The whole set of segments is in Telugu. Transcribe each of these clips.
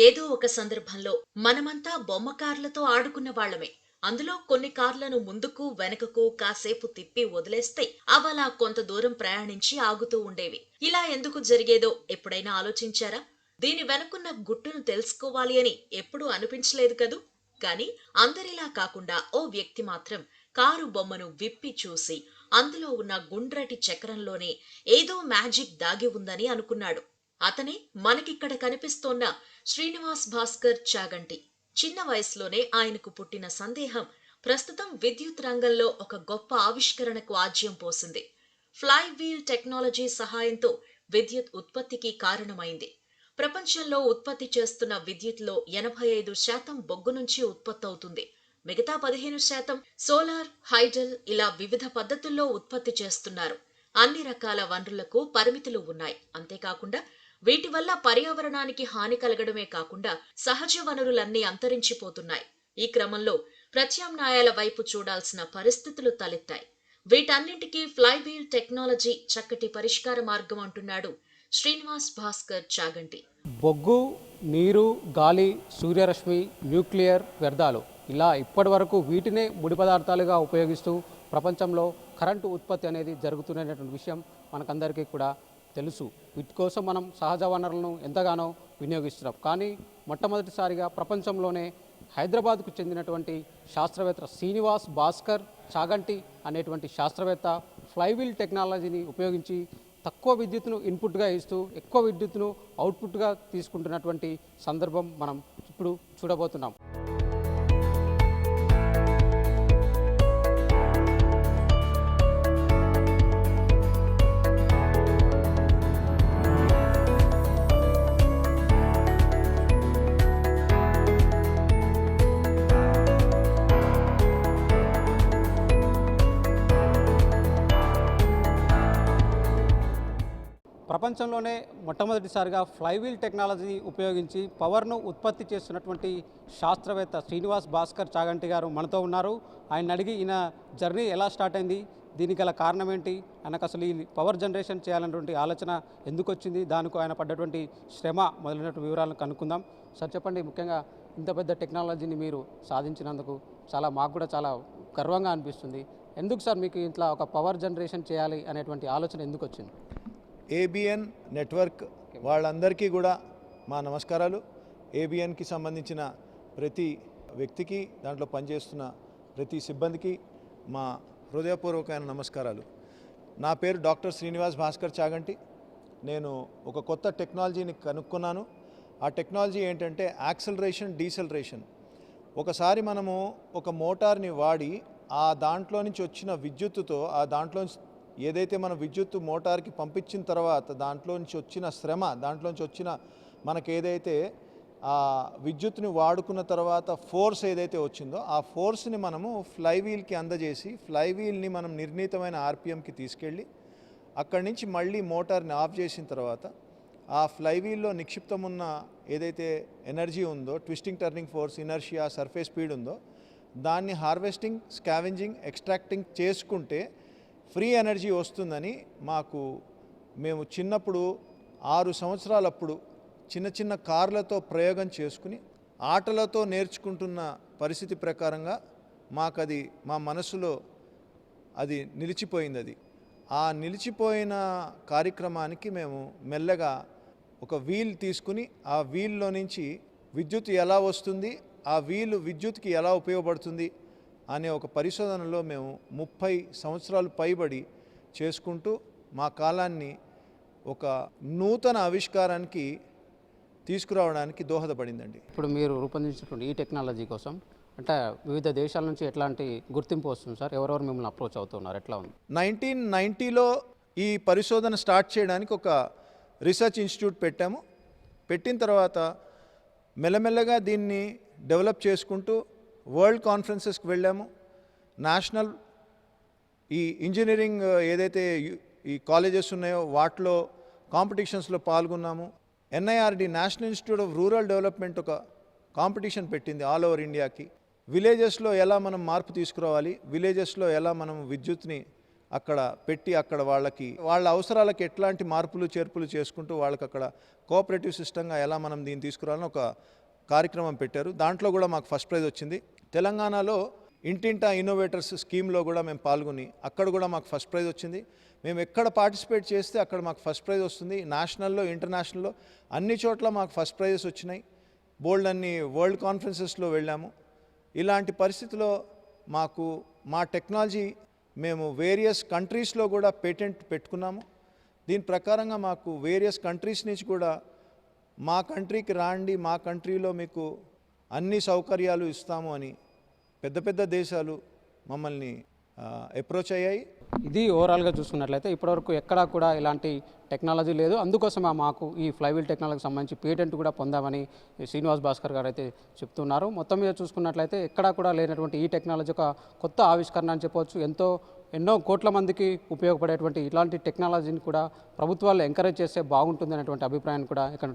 ఏదో ఒక సందర్భంలో మనమంతా బొమ్మ కార్లతో ఆడుకున్న వాళ్ళమే. అందులో కొన్ని కార్లను ముందుకు వెనకకు కాసేపు తిప్పి వదిలేస్తే అవలా కొంత దూరం ప్రయాణించి ఆగుతూ ఉండేవి. ఇలా ఎందుకు జరిగేదో ఎప్పుడైనా ఆలోచించారా? దీని వెనుకున్న గుట్టును తెలుసుకోవాలి అని ఎప్పుడూ అనిపించలేదు కదూ. కాని అందరిలా కాకుండా ఓ వ్యక్తి మాత్రం కారు బొమ్మను విప్పి చూసి అందులో ఉన్న గుండ్రటి చక్రంలోనే ఏదో మ్యాజిక్ దాగి ఉందని అనుకున్నాడు. అతనే మనకిక్కడ కనిపిస్తోన్న శ్రీనివాస్ భాస్కర్ చాగంటి. చిన్న వయసులోనే ఆయనకు పుట్టిన సందేహం ప్రస్తుతం విద్యుత్ రంగంలో ఒక గొప్ప ఆవిష్కరణకు ఆజ్యం పోసింది. ఫ్లై వీల్ టెక్నాలజీ సహాయంతో విద్యుత్ ఉత్పత్తికి కారణమైంది. ప్రపంచంలో ఉత్పత్తి చేస్తున్న విద్యుత్లో 85% బొగ్గు నుంచి ఉత్పత్తవుతుంది. మిగతా 15% సోలార్, హైడల్ ఇలా వివిధ పద్ధతుల్లో ఉత్పత్తి చేస్తున్నారు. అన్ని రకాల వనరులకు పరిమితులు ఉన్నాయి. అంతేకాకుండా వీటి వల్ల పర్యావరణానికి హాని కలగడమే కాకుండా సహజ వనరులన్నీ అంతరించిపోతున్నాయి. ఈ క్రమంలో ప్రత్యామ్నాయాల వైపు చూడాల్సిన పరిస్థితులు తలెత్తాయి. వీటన్నింటికీ ఫ్లైవీల్ టెక్నాలజీ చక్కటి పరిష్కార మార్గం అంటున్నాడు శ్రీనివాస్ భాస్కర్ చాగంటి. బొగ్గు, నీరు, గాలి, సూర్యరశ్మి, న్యూక్లియర్ వ్యర్థాలు ఇలా ఇప్పటి వరకు వీటినే ముడి పదార్థాలుగా ఉపయోగిస్తూ ప్రపంచంలో కరెంటు ఉత్పత్తి అనేది జరుగుతున్నటువంటి విషయం మనకందరికీ కూడా తెలుసు. వీటి కోసం మనం సహజ వనరులను ఎంతగానో వినియోగిస్తున్నాం. కానీ మొట్టమొదటిసారిగా ప్రపంచంలోనే హైదరాబాద్కు చెందినటువంటి శాస్త్రవేత్త శ్రీనివాస్ భాస్కర్ చాగంటి అనేటువంటి శాస్త్రవేత్త ఫ్లైవీల్ టెక్నాలజీని ఉపయోగించి తక్కువ విద్యుత్తును ఇన్పుట్గా ఇస్తూ ఎక్కువ విద్యుత్తును అవుట్పుట్గా తీసుకుంటున్నటువంటి సందర్భం మనం ఇప్పుడు చూడబోతున్నాం. ప్రపంచంలోనే మొట్టమొదటిసారిగా ఫ్లైవీల్ టెక్నాలజీ ఉపయోగించి పవర్ను ఉత్పత్తి చేస్తున్నటువంటి శాస్త్రవేత్త శ్రీనివాస్ భాస్కర్ చాగంటి గారు మనతో ఉన్నారు. ఆయన అడిగి ఈయన జర్నీ ఎలా స్టార్ట్ అయింది, దీనికి గల కారణం ఏంటి, ఆయనకు అసలు ఈ పవర్ జనరేషన్ చేయాలన్నటువంటి ఆలోచన ఎందుకు వచ్చింది, దానికి ఆయన పడ్డటువంటి శ్రమ మొదలైనటువంటి వివరాలను కనుక్కుందాం. సార్ చెప్పండి, ముఖ్యంగా ఇంత పెద్ద టెక్నాలజీని మీరు సాధించినందుకు మాకు కూడా చాలా గర్వంగా అనిపిస్తుంది. ఎందుకు సార్ మీకు ఇంట్లో ఒక పవర్ జనరేషన్ చేయాలి అనేటువంటి ఆలోచన ఎందుకు వచ్చింది? ఏబిఎన్ నెట్వర్క్ వాళ్ళందరికీ కూడా మా నమస్కారాలు. ఏబిఎన్కి సంబంధించిన ప్రతి వ్యక్తికి, దాంట్లో పనిచేస్తున్న ప్రతి సిబ్బందికి మా హృదయపూర్వకమైన నమస్కారాలు. నా పేరు డాక్టర్ శ్రీనివాస్ భాస్కర్ చాగంటి. నేను ఒక కొత్త టెక్నాలజీని కనుక్కున్నాను. ఆ టెక్నాలజీ ఏంటంటే యాక్సలరేషన్, డీసెలరేషన్. ఒకసారి మనము ఒక మోటార్ని వాడి ఆ దాంట్లో నుంచి వచ్చిన విద్యుత్తుతో, ఆ దాంట్లో ఏదైతే మనం విద్యుత్తు మోటార్కి పంపించిన తర్వాత దాంట్లో నుంచి వచ్చిన శ్రమ, దాంట్లో నుంచి వచ్చిన మనకేదైతే ఆ విద్యుత్తుని వాడుకున్న తర్వాత ఫోర్స్ ఏదైతే వచ్చిందో ఆ ఫోర్స్ని మనము ఫ్లైవీల్కి అందజేసి ఫ్లైవీల్ని మనం నిర్ణీతమైన ఆర్పిఎంకి తీసుకెళ్ళి అక్కడి నుంచి మళ్ళీ మోటార్ని ఆఫ్ చేసిన తర్వాత ఆ ఫ్లైవీల్లో నిక్షిప్తమున్న ఏదైతే ఎనర్జీ ఉందో, twisting, turning force, inertia, surface speed ఉందో దాన్ని హార్వెస్టింగ్, స్కావెంజింగ్, ఎక్స్ట్రాక్టింగ్ చేసుకుంటే ఫ్రీ ఎనర్జీ వస్తుందని మేము చిన్నప్పుడు 6 సంవత్సరాలప్పుడు చిన్న చిన్న కార్లతో ప్రయోగం చేసుకుని ఆటలతో నేర్చుకుంటున్న పరిస్థితి ప్రకారంగా మాకది మా మనసులో అది నిలిచిపోయింది. ఆ నిలిచిపోయిన కార్యక్రమానికి మేము మెల్లగా ఒక వీల్ తీసుకుని ఆ వీల్లో నుంచి విద్యుత్ ఎలా వస్తుంది, ఆ వీలు విద్యుత్కి ఎలా ఉపయోగపడుతుంది అనే ఒక పరిశోధనలో మేము 30 సంవత్సరాలు పైబడి చేసుకుంటూ మా కాలాన్ని ఒక నూతన ఆవిష్కారానికి తీసుకురావడానికి దోహదపడిందండి. ఇప్పుడు మీరు రూపొందించినటువంటి ఈ టెక్నాలజీ కోసం అంటే వివిధ దేశాల నుంచి ఎట్లాంటి గుర్తింపు వస్తుంది సార్? ఎవరెవరు మిమ్మల్ని అప్రోచ్ అవుతున్నారు, ఎట్లా ఉంది? 1990లో ఈ పరిశోధన స్టార్ట్ చేయడానికి ఒక రీసెర్చ్ ఇన్స్టిట్యూట్ పెట్టిన తర్వాత మెల్లమెల్లగా దీన్ని డెవలప్ చేసుకుంటూ వరల్డ్ కాన్ఫరెన్సెస్కి వెళ్ళాము. నేషనల్ ఈ ఇంజనీరింగ్ ఏదైతే ఈ కాలేజెస్ ఉన్నాయో వాటిలో కాంపిటీషన్స్లో పాల్గొన్నాము. NIRD, national institute of rural development, ఒక కాంపిటీషన్ పెట్టింది ఆల్ ఓవర్ ఇండియాకి. విలేజెస్లో ఎలా మనం మార్పు తీసుకురావాలి, విలేజెస్లో ఎలా మనం విద్యుత్ని అక్కడ పెట్టి అక్కడ వాళ్ళ అవసరాలకు ఎట్లాంటి మార్పులు చేర్పులు చేసుకుంటూ వాళ్ళకి అక్కడ కోఆపరేటివ్ సిస్టంగా ఎలా మనం దీన్ని తీసుకురావాలని ఒక కార్యక్రమం పెట్టారు. దాంట్లో కూడా మాకు ఫస్ట్ ప్రైజ్ వచ్చింది. తెలంగాణలో ఇంటింటా ఇన్నోవేటర్స్ స్కీమ్లో కూడా మేము పాల్గొని అక్కడ కూడా మాకు ఫస్ట్ ప్రైజ్ వచ్చింది. మేము ఎక్కడ పార్టిసిపేట్ చేస్తే అక్కడ మాకు ఫస్ట్ ప్రైజ్ వస్తుంది. నేషనల్లో, ఇంటర్నేషనల్లో అన్ని చోట్ల మాకు ఫస్ట్ ప్రైజెస్ వచ్చినాయి. బోల్డ్ అన్ని వరల్డ్ కాన్ఫరెన్సెస్లో వెళ్ళాము. ఇలాంటి పరిస్థితిలో మాకు మా టెక్నాలజీ మేము వేరియస్ కంట్రీస్లో కూడా పేటెంట్ పెట్టుకున్నాము. దీని ప్రకారంగా మాకు వేరియస్ కంట్రీస్ నుంచి కూడా మా కంట్రీకి రాండి, మా కంట్రీలో మీకు అన్ని సౌకర్యాలు ఇస్తాము అని పెద్ద పెద్ద దేశాలు మమ్మల్ని అప్రోచ్ అయ్యాయి. ఇది ఓవరాల్గా చూసుకున్నట్లయితే ఇప్పటివరకు ఎక్కడా కూడా ఇలాంటి టెక్నాలజీ లేదు. అందుకోసం మాకు ఈ ఫ్లైవీల్ టెక్నాలజీకి సంబంధించి పేటెంట్ కూడా పొందామని శ్రీనివాస్ భాస్కర్ గారు అయితే చెప్తున్నారు. మొత్తం మీద చూసుకున్నట్లయితే ఎక్కడా కూడా లేనటువంటి ఈ టెక్నాలజీ ఒక కొత్త ఆవిష్కరణ అని చెప్పవచ్చు. ఎన్నో కోట్ల మందికి ఉపయోగపడేటువంటి ఇలాంటి టెక్నాలజీని కూడా ప్రభుత్వాలు ఎంకరేజ్ చేస్తే బాగుంటుంది అనేటువంటి అభిప్రాయాన్ని కూడా ఇక్కడ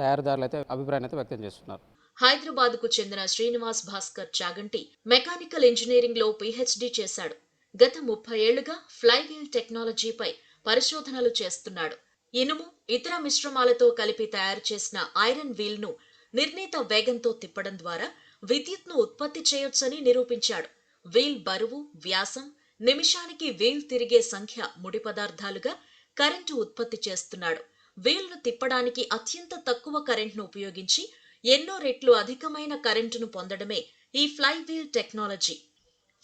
తయారీదారులు అయితే అభిప్రాయాన్ని అయితే వ్యక్తం చేస్తున్నారు. హైదరాబాద్కు చెందిన శ్రీనివాస్ భాస్కర్ చాగంటి మెకానికల్ ఇంజనీరింగ్లో పీహెచ్డీ చేశాడు. గత 30 ఏళ్లుగా ఫ్లైవీల్ టెక్నాలజీపై పరిశోధనలు చేస్తున్నాడు. ఇనుము, ఇతర మిశ్రమాలతో కలిపి తయారు చేసిన ఐరన్ వీల్ను నిర్ణీత వేగంతో తిప్పడం ద్వారా విద్యుత్ను ఉత్పత్తి చేయొచ్చని నిరూపించాడు. వీల్ బరువు, వ్యాసం, నిమిషానికి వీల్ తిరిగే సంఖ్య ముడి పదార్థాలుగా కరెంటు ఉత్పత్తి చేస్తున్నాడు. వీల్ను తిప్పడానికి అత్యంత తక్కువ కరెంట్ను ఉపయోగించి ఎన్నో రెట్లు అధికమైన కరెంటును పొందడమే ఈ ఫ్లైవీల్ టెక్నాలజీ.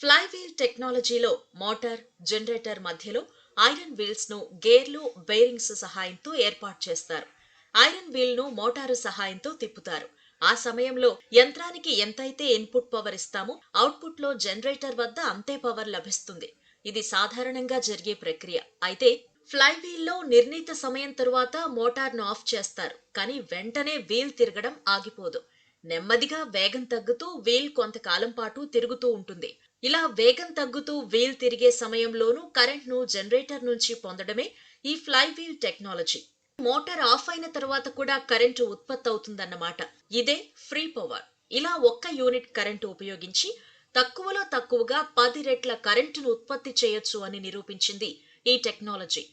ఫ్లైవీల్ టెక్నాలజీలో మోటార్, జనరేటర్ మధ్యలో ఐరన్ వీల్స్ ను గేర్లు, బేరింగ్స్ సహాయంతో ఏర్పాటు చేస్తారు. ఐరన్ వీల్ ను మోటారు సహాయంతో తిప్పుతారు. ఆ సమయంలో యంత్రానికి ఎంతైతే ఇన్పుట్ పవర్ ఇస్తామో అవుట్పుట్ లో జనరేటర్ వద్ద అంతే పవర్ లభిస్తుంది. ఇది సాధారణంగా జరిగే ప్రక్రియ. అయితే ఫ్లైవీల్ లో నిర్ణీత సమయం తరువాత మోటార్ను ఆఫ్ చేస్తారు. కానీ వెంటనే వీల్ తిరగడం ఆగిపోదు. నెమ్మదిగా వేగం తగ్గుతూ వీల్ కొంతకాలం పాటు తిరుగుతూ ఉంటుంది. ఇలా వేగం తగ్గుతూ వీల్ తిరిగే సమయంలోనూ కరెంట్ను జనరేటర్ నుంచి పొందడమే ఈ ఫ్లైవీల్ టెక్నాలజీ. మోటార్ ఆఫ్ అయిన తర్వాత కూడా కరెంటు ఉత్పత్తి అవుతుందన్నమాట. ఇదే ఫ్రీ పవర్. ఇలా 1 యూనిట్ కరెంటు ఉపయోగించి తక్కువలో తక్కువగా 10 రెట్ల కరెంటును ఉత్పత్తి చేయొచ్చు అని నిరూపించింది ఈ టెక్నాలజీ.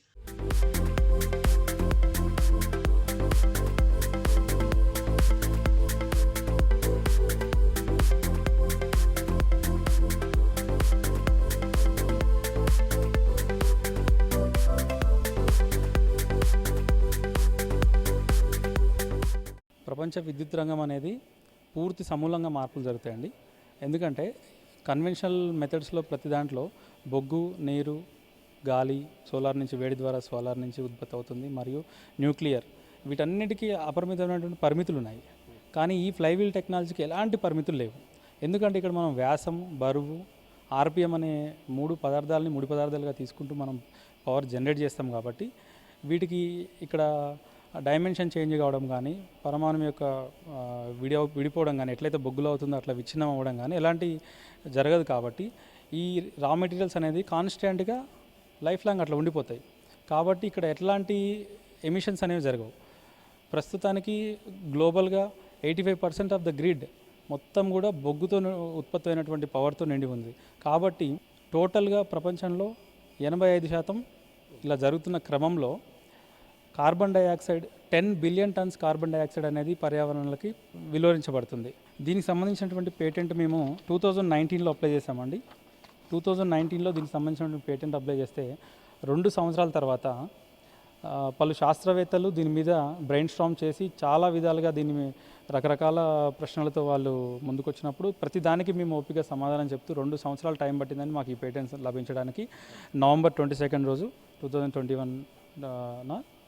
ప్రపంచ విద్యుత్ రంగం అనేది పూర్తి సమూలంగా మార్పులు జరుగుతాయండి. ఎందుకంటే కన్వెన్షనల్ మెథడ్స్లో ప్రతి దాంట్లో బొగ్గు, నీరు, గాలి, సోలార్ నుంచి వేడి ద్వారా సోలార్ నుంచి ఉత్పత్తి అవుతుంది, మరియు న్యూక్లియర్, వీటన్నిటికీ అపరిమితమైనటువంటి పరిమితులు ఉన్నాయి. కానీ ఈ ఫ్లైవీల్ టెక్నాలజీకి ఎలాంటి పరిమితులు లేవు. ఎందుకంటే ఇక్కడ మనం వ్యాసం, బరువు, ఆర్పిఎం అనే 3 పదార్థాలని ముడి పదార్థాలుగా తీసుకుంటూ మనం పవర్ జనరేట్ చేస్తాం. కాబట్టి వీటికి ఇక్కడ డైమెన్షన్ చేంజ్ కావడం కానీ, పరమాణు యొక్క విడిపోవడం కానీ, ఎట్లయితే బొగ్గులో అవుతుందో అట్లా విచ్ఛిన్నం అవ్వడం కానీ ఎలాంటి జరగదు. కాబట్టి ఈ రా మెటీరియల్స్ అనేది కాన్స్టెంట్గా లైఫ్ లాంగ్ అట్లా ఉండిపోతాయి. కాబట్టి ఇక్కడ ఎట్లాంటి ఎమిషన్స్ అనేవి జరగవు. ప్రస్తుతానికి గ్లోబల్గా 85% ఆఫ్ ద గ్రిడ్ మొత్తం కూడా బొగ్గుతో ఉత్పత్తి అయినటువంటి పవర్తో నిండి ఉంది. కాబట్టి టోటల్గా ప్రపంచంలో 85% ఇలా జరుగుతున్న క్రమంలో carbon dioxide 10 billion turns carbon dioxide అనేది పర్యావరణాలకి విలువరించబడుతుంది. దీనికి సంబంధించినటువంటి పేటెంట్ మేము 2019లో అప్లై చేసామండి. 2019లో దీనికి సంబంధించినటువంటి పేటెంట్ అప్లై చేస్తే 2 సంవత్సరాల తర్వాత పలు శాస్త్రవేత్తలు దీని మీద బ్రెయిన్ స్టార్మ్ చేసి చాలా విధాలుగా దీన్ని రకరకాల ప్రశ్నలతో వాళ్ళు ముందుకొచ్చినప్పుడు ప్రతి దానికి మేము ఓపిక సమాధానం చెప్తూ 2 సంవత్సరాలు టైం పట్టిందని మాకు ఈ పేటెంట్స్ లభించడానికి నవంబర్ 22 రోజు 2021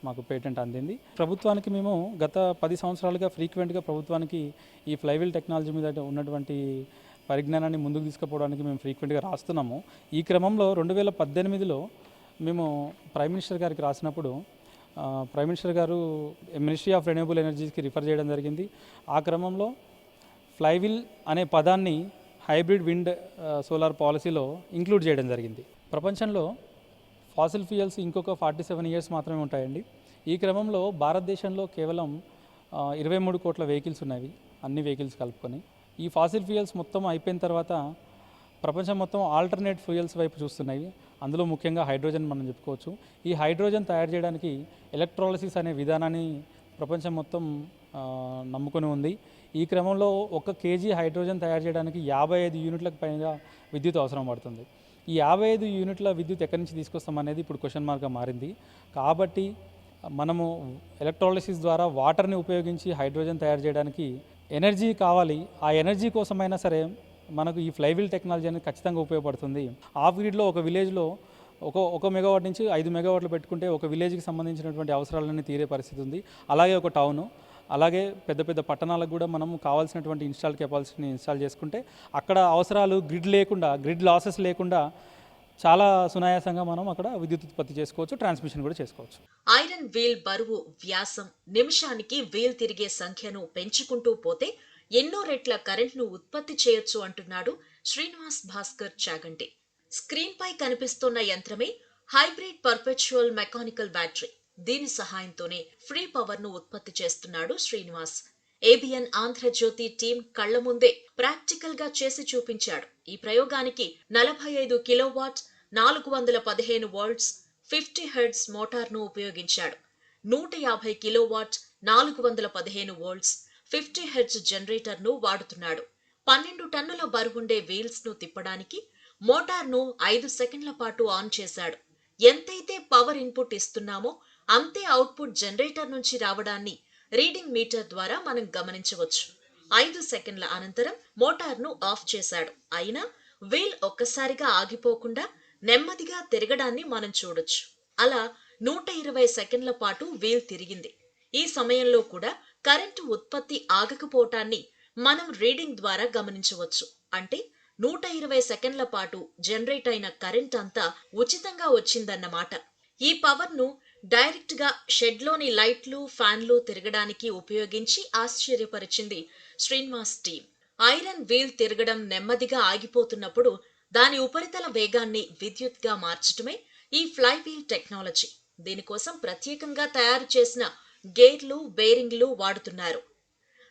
మాకు పేటెంట్ అందింది. ప్రభుత్వానికి మేము గత 10 సంవత్సరాలుగా ఫ్రీక్వెంట్గా ప్రభుత్వానికి ఈ ఫ్లైవీల్ టెక్నాలజీ మీద ఉన్నటువంటి పరిజ్ఞానాన్ని ముందుకు తీసుకుపోవడానికి మేము ఫ్రీక్వెంట్గా రాస్తున్నాము. ఈ క్రమంలో 2018లో మేము ప్రైమ్ మినిస్టర్ గారికి రాసినప్పుడు ప్రైమ్ మినిస్టర్ గారు మినిస్ట్రీ ఆఫ్ రెన్యూబుల్ ఎనర్జీస్కి రిఫర్ చేయడం జరిగింది. ఆ క్రమంలో ఫ్లైవీల్ అనే పదాన్ని హైబ్రిడ్ విండ్ సోలార్ పాలసీలో ఇంక్లూడ్ చేయడం జరిగింది. ప్రపంచంలో ఫాసిల్ ఫ్యూయల్స్ ఇంకొక 47 ఇయర్స్ మాత్రమే ఉంటాయండి. ఈ క్రమంలో భారతదేశంలో కేవలం 23 కోట్ల వెహికల్స్ ఉన్నాయి, అన్ని వెహికల్స్ కలుపుకొని. ఈ ఫాసిల్ ఫ్యూయల్స్ మొత్తం అయిపోయిన తర్వాత ప్రపంచం మొత్తం ఆల్టర్నేట్ ఫ్యూయల్స్ వైపు చూస్తున్నాయి. అందులో ముఖ్యంగా హైడ్రోజన్ మనం చెప్పుకోవచ్చు. ఈ హైడ్రోజన్ తయారు చేయడానికి ఎలక్ట్రాలసిస్ అనే విధానాన్ని ప్రపంచం మొత్తం నమ్ముకొని ఉంది. ఈ క్రమంలో 1 kg హైడ్రోజన్ తయారు చేయడానికి 55 యూనిట్లకు పైగా విద్యుత్ అవసరం పడుతుంది. ఈ 55 యూనిట్ల విద్యుత్ ఎక్కడి నుంచి తీసుకొస్తాం అనేది ఇప్పుడు క్వశ్చన్ మార్క్గా మారింది. కాబట్టి మనము ఎలక్ట్రాలిసిస్ ద్వారా వాటర్ని ఉపయోగించి హైడ్రోజన్ తయారు చేయడానికి ఎనర్జీ కావాలి. ఆ ఎనర్జీ కోసమైనా సరే మనకు ఈ ఫ్లైవీల్ టెక్నాలజీ అనేది ఖచ్చితంగా ఉపయోగపడుతుంది. ఆఫ్ గ్రిడ్లో ఒక విలేజ్లో ఒక మెగావాట్ నుంచి 5 మెగావాట్లు పెట్టుకుంటే ఒక విలేజ్కి సంబంధించినటువంటి అవసరాలన్నీ తీరే పరిస్థితి ఉంది. అలాగే ఒక టౌను, అలాగే పెద్ద పెద్ద పట్టణాలకు కూడా మనం కావాల్సినటువంటి ఇన్స్టాల్ కెపాసిటీని ఇన్స్టాల్ చేసుకుంటే అక్కడ అవసరాలు గ్రిడ్ లాసెస్ లేకుండా చాలా సునాయాసంగా మనం అక్కడ విద్యుత్ ఉత్పత్తి చేసుకోవచ్చు, ట్రాన్స్మిషన్ కూడా చేసుకోవచ్చు. ఐరన్ వీల్ బరువు, వ్యాసం, నిమిషానికి వీల్ తిరిగే సంఖ్యను పెంచుకుంటూ పోతే ఎన్నో రెట్ల కరెంట్ను ఉత్పత్తి చేయొచ్చు అంటున్నాడు శ్రీనివాస్ భాస్కర్ చాగంటి. స్క్రీన్ పై కనిపిస్తున్న యంత్రమే హైబ్రిడ్ పర్పెచువల్ మెకానికల్ బ్యాటరీ. దీని సహాయంతోనే ఫ్రీ పవర్ ను ఉత్పత్తి చేస్తున్నాడు శ్రీనివాస్. ఏబిఎన్ ఆంధ్రజ్యోతి టీం కళ్ల ముందే ప్రాక్టికల్ గా చేసి చూపించాడు. ఈ ప్రయోగానికి 45 కిలోవాట్ 415 వోల్ట్స్ 50 హెర్ట్జ్ మోటార్ను ఉపయోగించాడు. 150 కిలోవాట్ 415 వోల్ట్స్ 50 హెర్ట్జ్ జనరేటర్ను వాడుతున్నాడు. 12 టన్నుల బరువుండే వీల్స్ ను తిప్పడానికి మోటార్ను 5 సెకండ్ల పాటు ఆన్ చేశాడు. ఎంతైతే పవర్ ఇన్పుట్ ఇస్తున్నామో అంతే అవుట్పుట్ జనరేటర్ నుంచి రావడాన్ని రీడింగ్ మీటర్ ద్వారా మనం గమనించవచ్చు. 5 సెకండ్ల అనంతరం మోటార్ను ఆఫ్ చేశాడు. అయినా వీల్ ఒక్కసారిగా ఆగిపోకుండా నెమ్మదిగా తిరగడాన్ని మనం చూడొచ్చు. అలా 120 సెకండ్ల పాటు వీల్ తిరిగింది. ఈ సమయంలో కూడా కరెంటు ఉత్పత్తి ఆగకపోవటాన్ని మనం రీడింగ్ ద్వారా గమనించవచ్చు. అంటే 120 సెకండ్ల పాటు జనరేట్ అయిన కరెంట్ అంతా ఉచితంగా వచ్చిందన్నమాట. ఈ పవర్ ను డైరెక్ట్ గా షెడ్లోని లైట్లు, ఫ్యాన్లు తిరగడానికి ఉపయోగించి ఆశ్చర్యపరిచింది శ్రీనివాస్ టీం. ఐరన్ వీల్ తిరగడం నెమ్మదిగా ఆగిపోతున్నప్పుడు దాని ఉపరితల వేగాన్ని విద్యుత్ గా మార్చటమే ఈ ఫ్లైవీల్ టెక్నాలజీ. దీనికోసం ప్రత్యేకంగా తయారు చేసిన గేర్లు, బేరింగ్లు వాడుతున్నారు.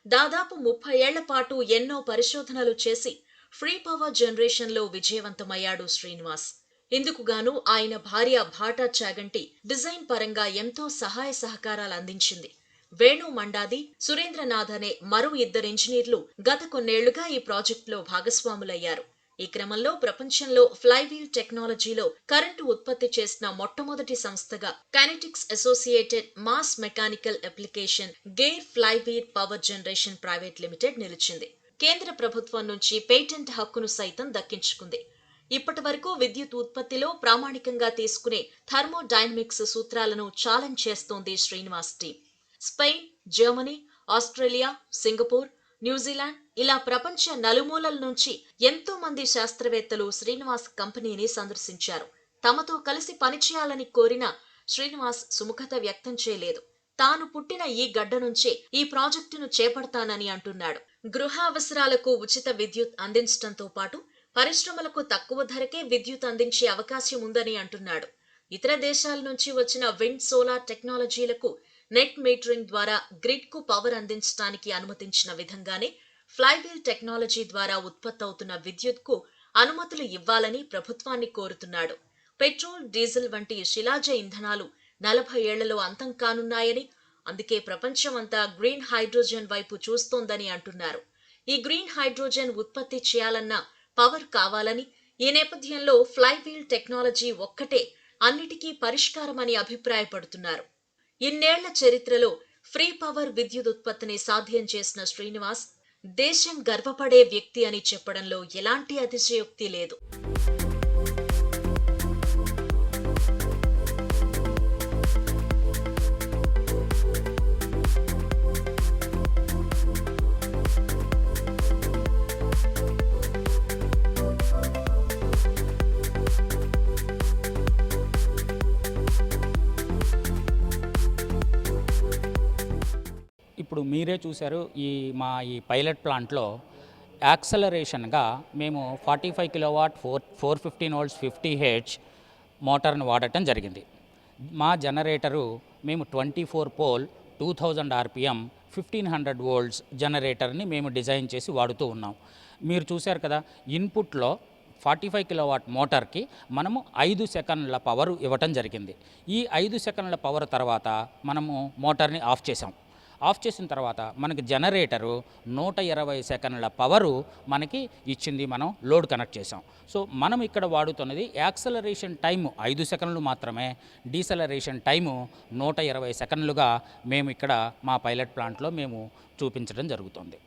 దాదాపు 30 ఏళ్ల పాటు ఎన్నో పరిశోధనలు చేసి ఫ్రీ పవర్ జనరేషన్ లో విజయవంతమయ్యాడు శ్రీనివాస్. ఇందుకుగాను ఆయన భార్య భాటా చాగంటి డిజైన్ పరంగా ఎంతో సహాయ సహకారాలు అందించింది. వేణు మండాది, సురేంద్రనాథ్ అనే మరో 2 ఇంజనీర్లు గత కొన్నేళ్లుగా ఈ ప్రాజెక్టులో భాగస్వాములయ్యారు. ఈ క్రమంలో ప్రపంచంలో ఫ్లైవీల్ టెక్నాలజీలో కరెంటు ఉత్పత్తి చేసిన మొట్టమొదటి సంస్థగా kinetics associated mass mechanical application gear flywheel power generation private limited నిలిచింది. కేంద్ర ప్రభుత్వం నుంచి పేటెంట్ హక్కును సైతం దక్కించుకుంది. ఇప్పటి వరకు విద్యుత్ ఉత్పత్తిలో ప్రామాణికంగా తీసుకునే థర్మోడైనమిక్స్ సూత్రాలను ఛాలెంజ్ చేస్తోంది Srinivas team. Spain, Germany, Australia, Singapore, New Zealand ఇలా ప్రపంచ నలుమూలల నుంచి ఎంతో మంది శాస్త్రవేత్తలు శ్రీనివాస్ కంపెనీని సందర్శించారు. తమతో కలిసి పనిచేయాలని కోరిన శ్రీనివాస్ సుముఖత వ్యక్తం చేయలేదు. తాను పుట్టిన ఈ గడ్డ నుంచే ఈ ప్రాజెక్టును చేపడతానని అంటున్నాడు. గృహ అవసరాలకు ఉచిత విద్యుత్ అందించడంతో పాటు పరిశ్రమలకు తక్కువ ధరకే విద్యుత్ అందించే అవకాశం ఉందని అంటున్నాడు. ఇతర దేశాల నుంచి వచ్చిన విండ్, సోలార్ టెక్నాలజీలకు నెట్ మీటరింగ్ ద్వారా గ్రిడ్ కు పవర్ అందించడానికి అనుమతించిన విధంగానే ఫ్లైవీల్ టెక్నాలజీ ద్వారా ఉత్పత్తి అవుతున్న విద్యుత్ కు అనుమతులు ఇవ్వాలని ప్రభుత్వాన్ని కోరుతున్నాడు. పెట్రోల్, డీజిల్ వంటి శిలాజ ఇంధనాలు 40 ఏళ్లలో అంతం కానున్నాయని, అందుకే ప్రపంచమంతా గ్రీన్ హైడ్రోజన్ వైపు చూస్తోందని అంటున్నారు. ఈ గ్రీన్ హైడ్రోజన్ ఉత్పత్తి చేయాలన్నా పవర్ కావాలని, ఈ నేపథ్యంలో ఫ్లైవీల్ టెక్నాలజీ ఒక్కటే అన్నిటికీ పరిష్కారమని అభిప్రాయపడుతున్నారు. ఇన్నేళ్ల చరిత్రలో ఫ్రీ పవర్ విద్యుత్ ఉత్పత్తిని సాధ్యం చేసిన శ్రీనివాస్ దేశం గర్వపడే వ్యక్తి అని చెప్పడంలో ఎలాంటి అతిశయోక్తి లేదు. ఇప్పుడు మీరే చూశారు, మా పైలట్ ప్లాంట్లో యాక్సలరేషన్గా మేము 45 కిలోవాట్ 415 వోల్ట్స్ 50 హెర్ట్జ్ మోటార్ని వాడటం జరిగింది. మా జనరేటరు మేము 24 పోల్ 2000 RPM 1500 వోల్ట్స్ జనరేటర్ని మేము డిజైన్ చేసి వాడుతూ ఉన్నాం. మీరు చూశారు కదా, ఇన్పుట్లో 45 కిలోవాట్ మోటార్కి మనము 5 సెకండ్ల పవర్ ఇవ్వటం జరిగింది. ఈ 5 సెకండ్ల పవర్ తర్వాత మనము మోటార్ని ఆఫ్ చేసాం. ఆఫ్ చేసిన తర్వాత మనకి జనరేటరు 120 సెకండ్ల పవరు మనకి ఇచ్చింది. మనం లోడ్ కనెక్ట్ చేసాం. సో మనం ఇక్కడ వాడుతున్నది యాక్సలరేషన్ టైము 5 సెకండ్లు మాత్రమే, డీసెలరేషన్ టైము 120 సెకండ్లుగా మేము ఇక్కడ మా పైలట్ ప్లాంట్లో మేము చూపించడం జరుగుతుంది.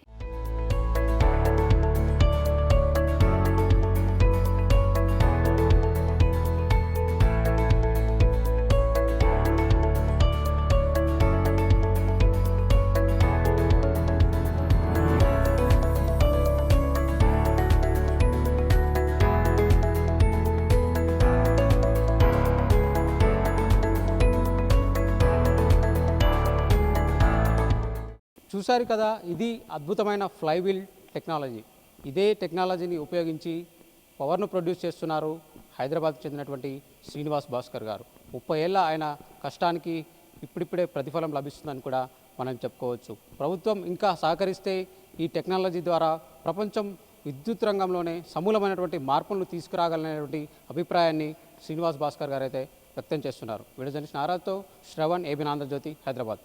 చూశారు కదా, ఇది అద్భుతమైన ఫ్లైవీల్ టెక్నాలజీ. ఇదే టెక్నాలజీని ఉపయోగించి పవర్ను ప్రొడ్యూస్ చేస్తున్నారు హైదరాబాద్కు చెందినటువంటి శ్రీనివాస్ భాస్కర్ గారు. 30 ఏళ్ళ ఆయన కష్టానికి ఇప్పుడిప్పుడే ప్రతిఫలం లభిస్తుందని కూడా మనం చెప్పుకోవచ్చు. ప్రభుత్వం ఇంకా సహకరిస్తే ఈ టెక్నాలజీ ద్వారా ప్రపంచం విద్యుత్ రంగంలోనే సమూలమైనటువంటి మార్పులను తీసుకురాగలనేటువంటి అభిప్రాయాన్ని శ్రీనివాస్ భాస్కర్ గారు అయితే వ్యక్తం చేస్తున్నారు. వీడియో జర్నలిస్ట్ నారాజ్తో శ్రవణ్, ఏబిఎన్ ఆంధ్రజ్యోతి, హైదరాబాద్.